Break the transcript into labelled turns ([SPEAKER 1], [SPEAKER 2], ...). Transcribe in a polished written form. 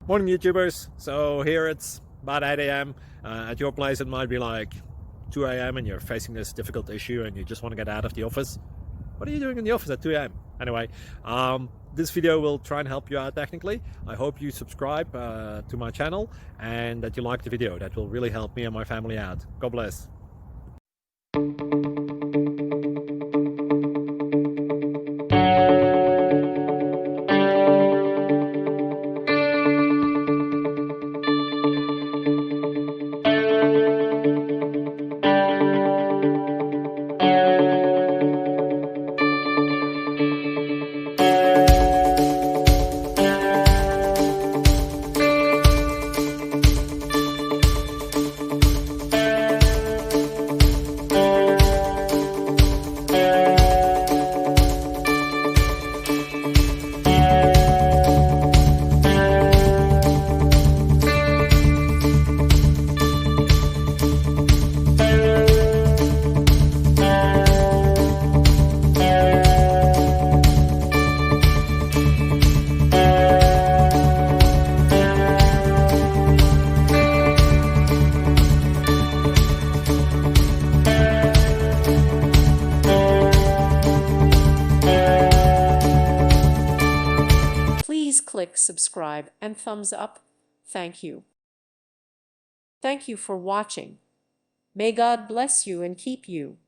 [SPEAKER 1] Morning YouTubers. So here it's about 8 a.m. At your place it might be like 2 a.m. and you're facing this difficult issue and you just want to get out of the office. What are you doing in the office at 2 a.m.? Anyway, this video will try and help you out technically. I hope you subscribe to my channel and that you like the video. That will really help me and my family out. God bless.
[SPEAKER 2] Please click subscribe and thumbs up. Thank you. Thank you for watching. May God bless you and keep you.